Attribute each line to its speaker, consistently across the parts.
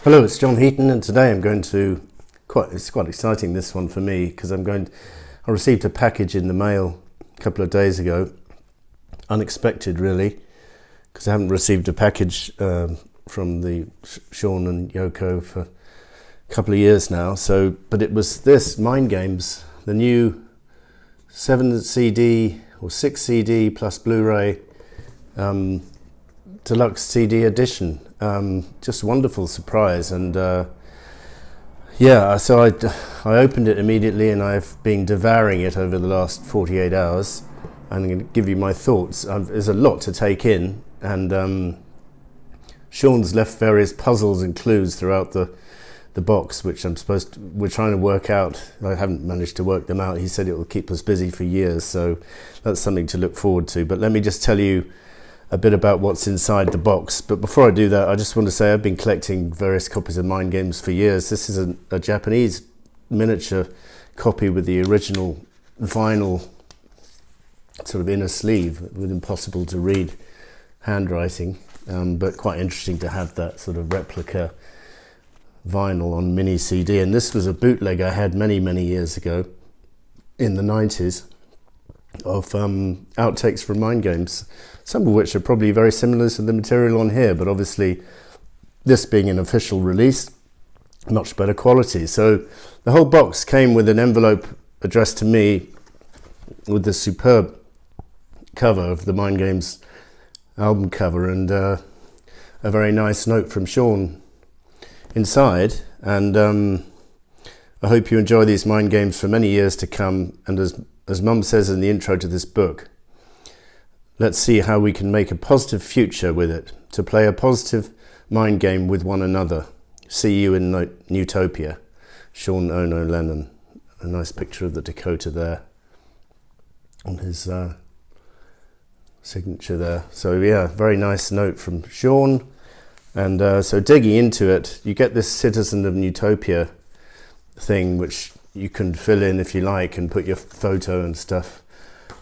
Speaker 1: Hello, it's John Heaton, and today I'm going to, it's quite exciting, this one for me, because I received a package in the mail a couple of days ago. Unexpected, really, because I haven't received a package from the Sean and Yoko for a couple of years now. But it was this, Mind Games, the new 7 CD or 6 CD plus Blu-ray Deluxe CD edition. Just a wonderful surprise, and so I opened it immediately, and I've been devouring it over the last 48 hours. I'm going to give you my thoughts. There's a lot to take in, and Sean's left various puzzles and clues throughout the box, which we're trying to work out. I haven't managed to work them out. He said it will keep us busy for years, so that's something to look forward to. But let me just tell you a bit about what's inside the box. But before I do that, I just want to say I've been collecting various copies of Mind Games for years. This is a Japanese miniature copy with the original vinyl sort of inner sleeve with impossible to read handwriting, but quite interesting to have that sort of replica vinyl on mini CD. And this was a bootleg I had many years ago in the 90s of outtakes from Mind Games, some of which are probably very similar to the material on here, but obviously this being an official release, much better quality. So the whole box came with an envelope addressed to me with the superb cover of the Mind Games album cover, and a very nice note from Sean inside. And I hope you enjoy these Mind Games for many years to come. And as Mum says in the intro to this book, let's see how we can make a positive future with it, to play a positive mind game with one another. See you in Newtopia. Sean Ono Lennon. A nice picture of the Dakota there on his signature there. So yeah, very nice note from Sean. And so digging into it, you get this Citizen of Newtopia thing, which you can fill in if you like and put your photo and stuff.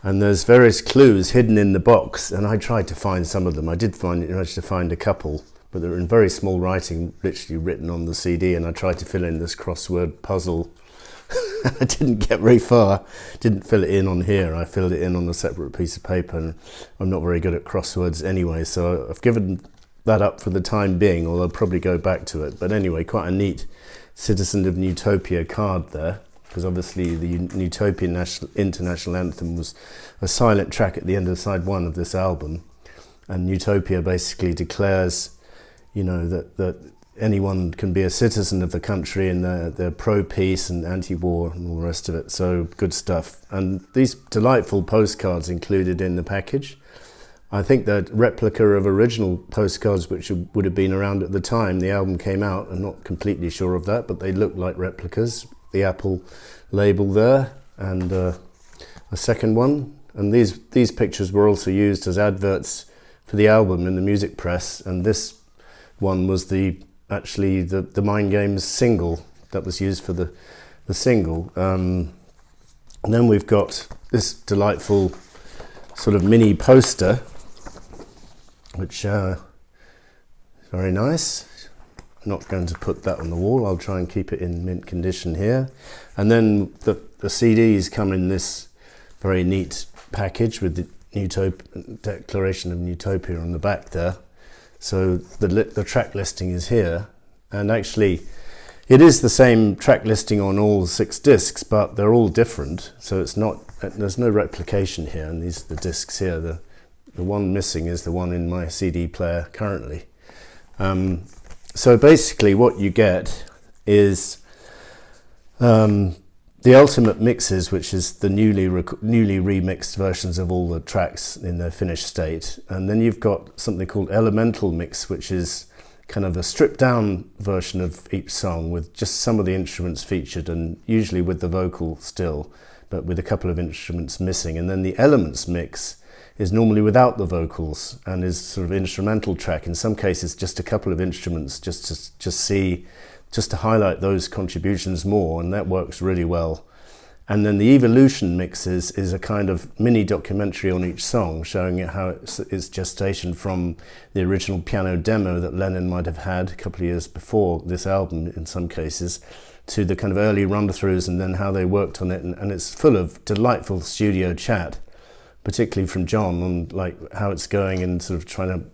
Speaker 1: And there's various clues hidden in the box, and I tried to find some of them. I did manage to find a couple, but they were in very small writing, literally written on the CD, and I tried to fill in this crossword puzzle. I didn't get very far, didn't fill it in on here. I filled it in on a separate piece of paper, and I'm not very good at crosswords anyway, so I've given that up for the time being, although I'll probably go back to it. But anyway, quite a neat Citizen of Newtopia card there, because obviously the Newtopian International Anthem was a silent track at the end of side 1 of this album, and Newtopia basically declares, you know, that anyone can be a citizen of the country, and they're pro-peace and anti-war and all the rest of it. So good stuff. And these delightful postcards included in the package. I think that replica of original postcards which would have been around at the time the album came out. I'm not completely sure of that, but they look like replicas. The Apple label there, and a second one. And these pictures were also used as adverts for the album in the music press. And this one was actually the Mind Games single that was used for the single. And then we've got this delightful sort of mini poster, which is very nice. I'm not going to put that on the wall. I'll try and keep it in mint condition here. And then the CDs come in this very neat package with the Declaration of Newtopia on the back there. So the track listing is here, and actually it is the same track listing on all 6 discs, but they're all different. So there's no replication here, and these are the discs here. The one missing is the one in my CD player currently. So basically what you get is the ultimate mixes, which is the newly remixed versions of all the tracks in their finished state. And then you've got something called Elemental Mix, which is kind of a stripped down version of each song with just some of the instruments featured, and usually with the vocal still, but with a couple of instruments missing. And then the Elements Mix is normally without the vocals and is sort of instrumental track. In some cases, just a couple of instruments, just to highlight those contributions more, and that works really well. And then the Evolution mixes is a kind of mini documentary on each song, showing it how its gestation from the original piano demo that Lennon might have had a couple of years before this album in some cases, to the kind of early run-throughs and then how they worked on it. And it's full of delightful studio chat, particularly from John, on like how it's going and sort of trying to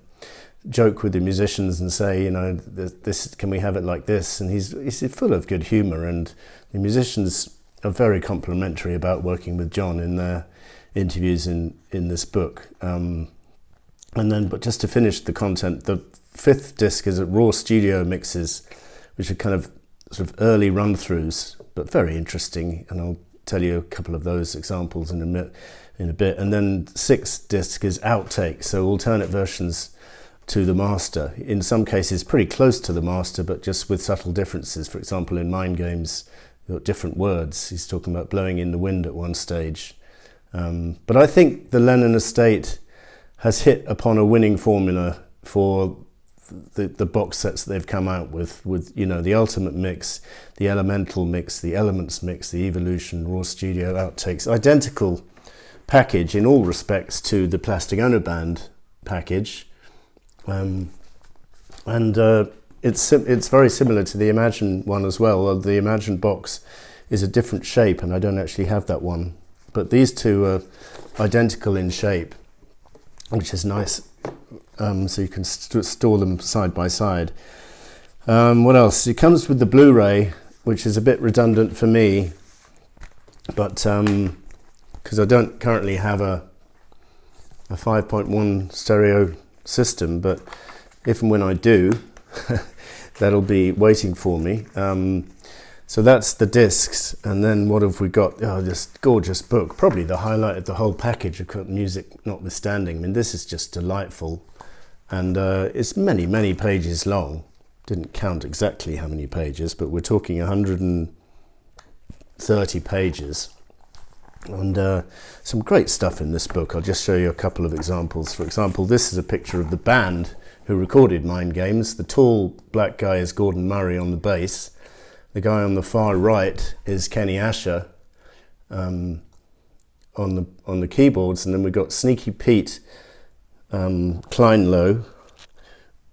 Speaker 1: joke with the musicians and say, you know, this, can we have it like this? And he's full of good humour, and the musicians are very complimentary about working with John in their interviews in this book. But just to finish the content, the 5th disc is at raw studio mixes, which are kind of sort of early run-throughs, but very interesting, and I'll tell you a couple of those examples in a bit. And then 6th disc is outtakes, so alternate versions to the master, in some cases pretty close to the master, but just with subtle differences. For example, in Mind Games, you've got different words. He's talking about blowing in the wind at one stage. But I think the Lennon estate has hit upon a winning formula for the box sets they've come out with, you know, the Ultimate Mix, the Elemental Mix, the Elements Mix, the Evolution, Raw Studio Outtakes. Identical package in all respects to the Plastic Ono Band package. It's very similar to the Imagine one as well. The Imagine box is a different shape, and I don't actually have that one. But these two are identical in shape, which is nice. So you can store them side by side. What else? It comes with the Blu-ray, which is a bit redundant for me, but because I don't currently have a 5.1 stereo system, but if and when I do, that'll be waiting for me. So that's the discs, and then what have we got? Oh, this gorgeous book, probably the highlight of the whole package, of music notwithstanding. I mean, this is just delightful, and it's many pages long. Didn't count exactly how many pages, but we're talking 130 pages, and some great stuff in this book. I'll just show you a couple of examples. For example, this is a picture of the band who recorded Mind Games. The tall black guy is Gordon Murray on the bass. The guy on the far right is Kenny Asher on the keyboards, and then we've got Sneaky Pete Kleinlow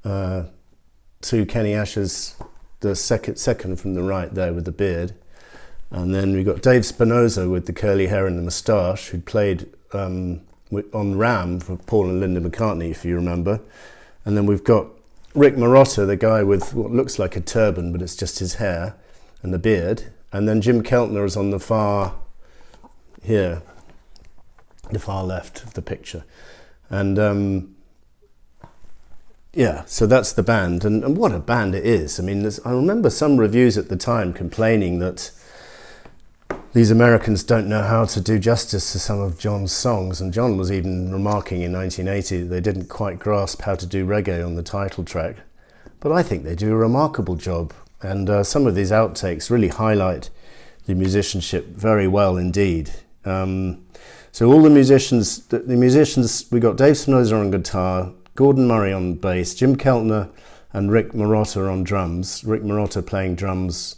Speaker 1: to Kenny Asher's, the second from the right there with the beard. And then we've got Dave Spinoza with the curly hair and the moustache, who played on Ram for Paul and Linda McCartney, if you remember. And then we've got Rick Marotta, the guy with what looks like a turban, but it's just his hair and the beard. And then Jim Keltner is on the far here, the far left of the picture. And yeah, so that's the band. And what a band it is. I mean, I remember some reviews at the time complaining that these Americans don't know how to do justice to some of John's songs, and John was even remarking in 1980 that they didn't quite grasp how to do reggae on the title track. But I think they do a remarkable job, and some of these outtakes really highlight the musicianship very well indeed. So all the musicians, we got Dave Spinoza on guitar, Gordon Murray on bass, Jim Keltner and Rick Marotta on drums. Rick Marotta playing drums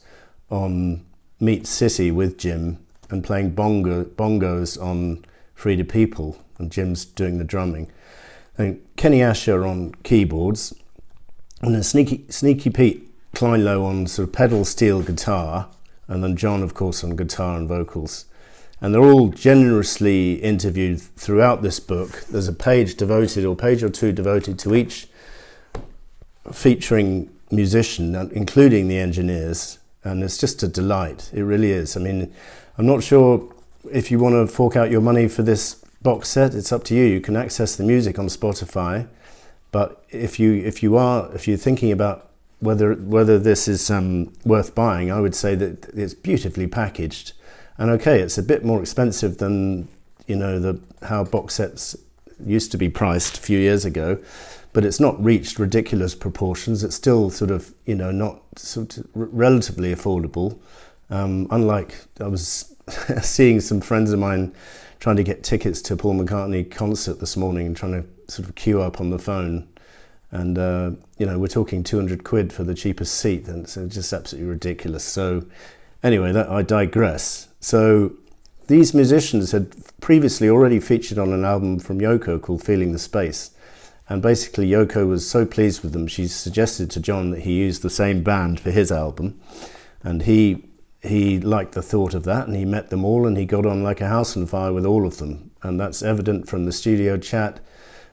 Speaker 1: on Meat City with Jim, and playing bongos on Free the People, and Jim's doing the drumming. And Kenny Asher on keyboards, and then Sneaky Pete Kleinlow on sort of pedal steel guitar, and then John, of course, on guitar and vocals. And they're all generously interviewed throughout this book. There's a page or two devoted to each featuring musician, including the engineers. And it's just a delight. It really is. I mean, I'm not sure if you want to fork out your money for this box set. It's up to you. You can access the music on Spotify. But if you're thinking about whether this is worth buying, I would say that it's beautifully packaged. And okay, it's a bit more expensive than, you know, how box sets used to be priced a few years ago, but it's not reached ridiculous proportions. It's still sort of, you know, not sort of relatively affordable. Unlike, I was seeing some friends of mine trying to get tickets to a Paul McCartney concert this morning and trying to sort of queue up on the phone. And, you know, we're talking 200 quid for the cheapest seat, and it's just absolutely ridiculous. So anyway, I digress. So these musicians had previously already featured on an album from Yoko called Feeling the Space. And basically Yoko was so pleased with them, she suggested to John that he use the same band for his album. And he liked the thought of that, and he met them all, and he got on like a house on fire with all of them. And that's evident from the studio chat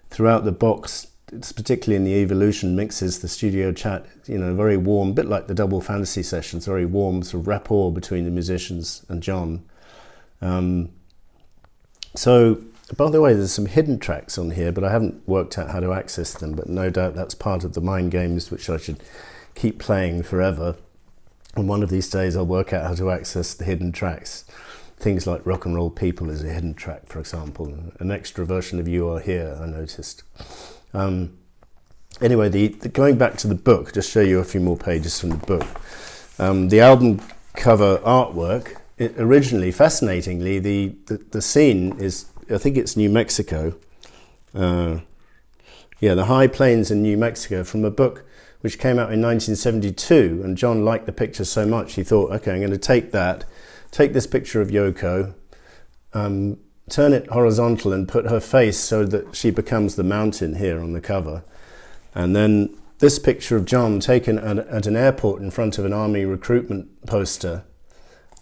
Speaker 1: throughout the box. It's particularly in the Evolution mixes, the studio chat, very warm, a bit like the Double Fantasy sessions, very warm sort of rapport between the musicians and John. So, by the way, there's some hidden tracks on here, but I haven't worked out how to access them, but no doubt that's part of the mind games which I should keep playing forever. And one of these days I'll work out how to access the hidden tracks. Things like Rock and Roll People is a hidden track, for example. An extra version of You Are Here, I noticed. Anyway, going back to the book, just show you a few more pages from the book. The album cover artwork, originally, fascinatingly, the scene is, I think it's New Mexico. The high plains in New Mexico, from a book which came out in 1972, and John liked the picture so much he thought, okay, I'm going to take this picture of Yoko, turn it horizontal and put her face so that she becomes the mountain here on the cover. And then this picture of John taken at an airport in front of an army recruitment poster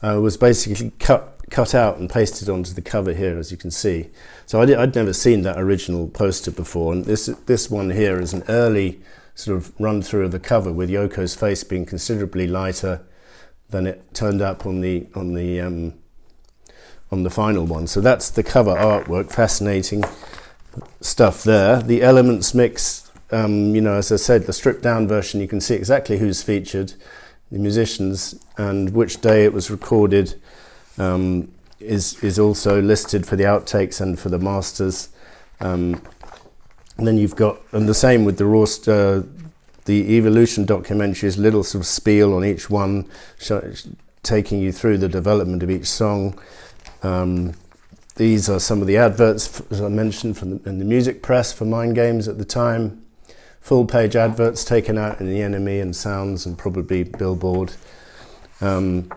Speaker 1: was basically cut out and pasted onto the cover here, as you can see. So I'd never seen that original poster before, and this one here is an early sort of run through of the cover with Yoko's face being considerably lighter than it turned up on the final one. So that's the cover artwork. Fascinating stuff there. The Elements mix, as I said, the stripped down version, you can see exactly who's featured, the musicians, and which day it was recorded is also listed for the outtakes and for the masters. And then you've got, and the same with the Evolution documentaries, little sort of spiel on each one, taking you through the development of each song. These are some of the adverts, as I mentioned, in the music press for Mind Games at the time. Full page adverts taken out in the NME and Sounds and probably Billboard. And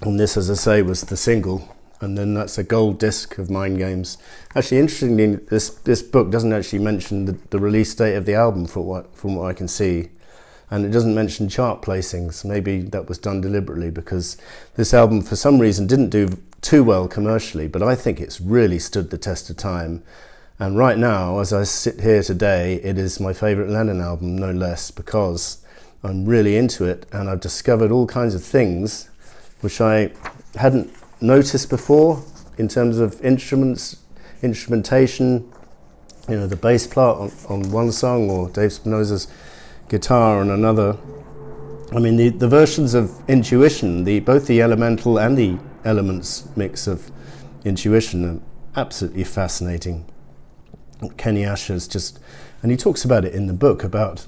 Speaker 1: this, as I say, was the single. And then that's a gold disc of Mind Games. Actually, interestingly, this book doesn't actually mention the release date of the album from what I can see. And it doesn't mention chart placings. Maybe that was done deliberately because this album, for some reason, didn't do too well commercially, but I think it's really stood the test of time. And right now, as I sit here today, it is my favourite Lennon album, no less, because I'm really into it and I've discovered all kinds of things which I hadn't noticed before in terms of instrumentation, the bass part on one song, or Dave Spinoza's guitar on another. I mean, the versions of Intuition, both the Elemental and the Elements mix of Intuition are absolutely fascinating. Kenny Asher's and he talks about it in the book, about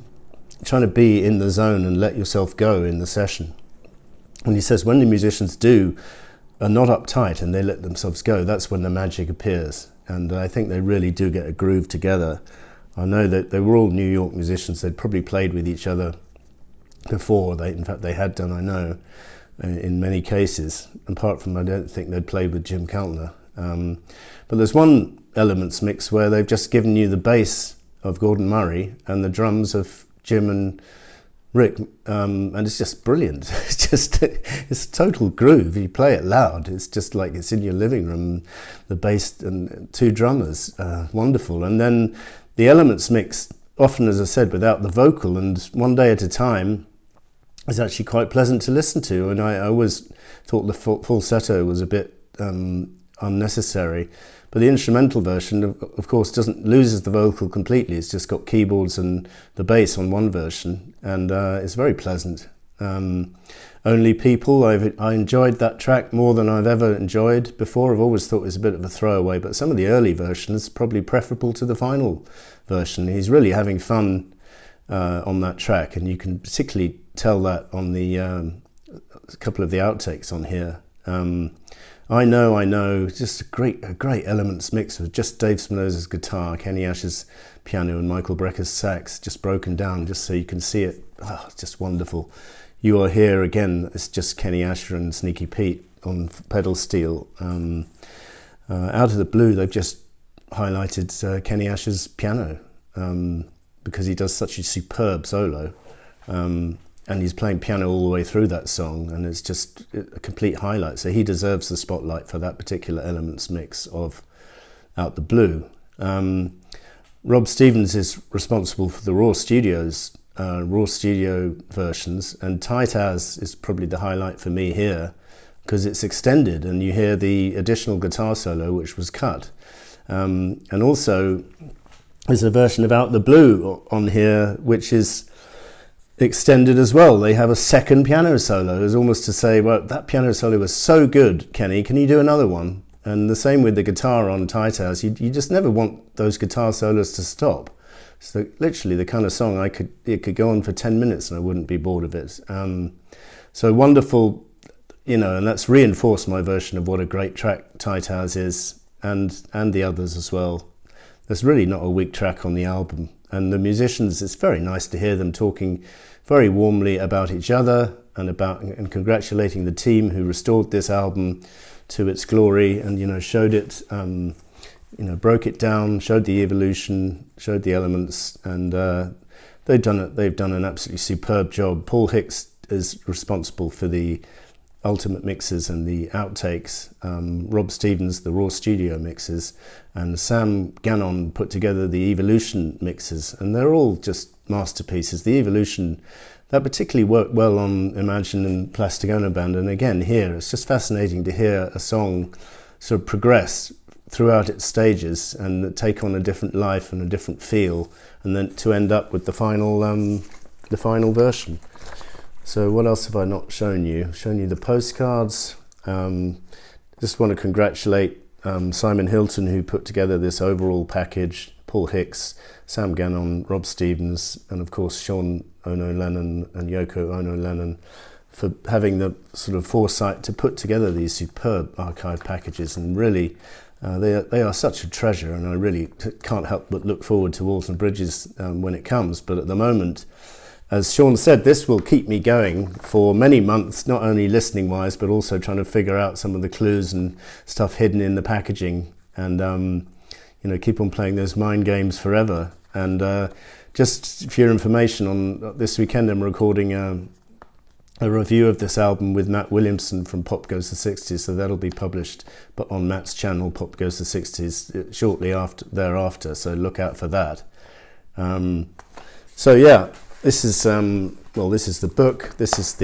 Speaker 1: trying to be in the zone and let yourself go in the session. And he says when the musicians are not uptight and they let themselves go, that's when the magic appears. And I think they really do get a groove together. I know that they were all New York musicians. They'd probably played with each other before. In fact, they had done, I know, in many cases. Apart from, I don't think they'd played with Jim Keltner. But there's one Elements mix where they've just given you the bass of Gordon Murray and the drums of Jim and Rick, and it's just brilliant. It's a total groove. You play it loud, it's just like it's in your living room. The bass and two drummers, wonderful. And then the Elements mix, often, as I said, without the vocal, and One Day at a Time is actually quite pleasant to listen to. And I always thought the falsetto was a bit unnecessary. But the instrumental version, of course, loses the vocal completely. It's just got keyboards and the bass on one version, and it's very pleasant. Only People, I enjoyed that track more than I've ever enjoyed before. I've always thought it was a bit of a throwaway, but some of the early versions probably preferable to the final version. He's really having fun on that track, and you can particularly tell that on the a couple of the outtakes on here. I know, just a great Elements mix with just Dave Spinoza's guitar, Kenny Asher's piano, and Michael Brecker's sax, just broken down, just so you can see it. Oh, it's just wonderful. You Are Here, again, it's just Kenny Asher and Sneaky Pete on pedal steel. Out of the blue, they've just highlighted Kenny Asher's piano because he does such a superb solo. And he's playing piano all the way through that song, and it's just a complete highlight. So he deserves the spotlight for that particular elements mix of Out the Blue. Rob Stevens is responsible for the Raw Studio versions, and Tight As is probably the highlight for me here because it's extended and you hear the additional guitar solo which was cut. And also there's a version of Out the Blue on here which is extended as well. They have a second piano solo. It's almost to say, well, that piano solo was so good, Kenny, can you do another one? And the same with the guitar on Tight As. You just never want those guitar solos to stop. So literally the kind of song it could go on for 10 minutes and I wouldn't be bored of it. So wonderful, and that's reinforced my version of what a great track Tight As is, and the others as well. There's really not a weak track on the album. And the musicians, it's very nice to hear them talking very warmly about each other and congratulating the team who restored this album to its glory and, showed it, broke it down, showed the evolution, showed the elements, and they've done an absolutely superb job. Paul Hicks is responsible for the ultimate mixes and the outtakes, Rob Stevens the Raw Studio mixes, and Sam Gannon put together the Evolution mixes, and they're all just masterpieces. The Evolution, that particularly worked well on Imagine and Plastic Ono Band, and again here it's just fascinating to hear a song sort of progress throughout its stages and take on a different life and a different feel, and then to end up with the final version. So what else have I not shown you? I've shown you the postcards. Just want to congratulate Simon Hilton, who put together this overall package, Paul Hicks, Sam Gannon, Rob Stevens, and of course Sean Ono Lennon and Yoko Ono Lennon for having the sort of foresight to put together these superb archive packages. And really, they are such a treasure, and I really can't help but look forward to Walls and Bridges when it comes. But at the moment, as Sean said, this will keep me going for many months, not only listening wise, but also trying to figure out some of the clues and stuff hidden in the packaging, and keep on playing those mind games forever. And just for your information, on this weekend I'm recording a review of this album with Matt Williamson from Pop Goes the 60s, so that'll be published but on Matt's channel, Pop Goes the 60s, shortly thereafter, so look out for that. So yeah, this is the book. This is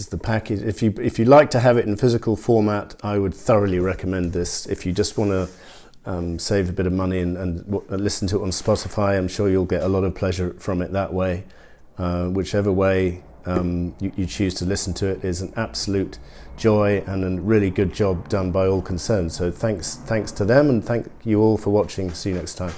Speaker 1: the package. If you like to have it in physical format, I would thoroughly recommend this. If you just want to save a bit of money and listen to it on Spotify, I'm sure you'll get a lot of pleasure from it that way. Whichever way you choose to listen to it is an absolute joy and a really good job done by all concerned. So thanks to them, and thank you all for watching. See you next time.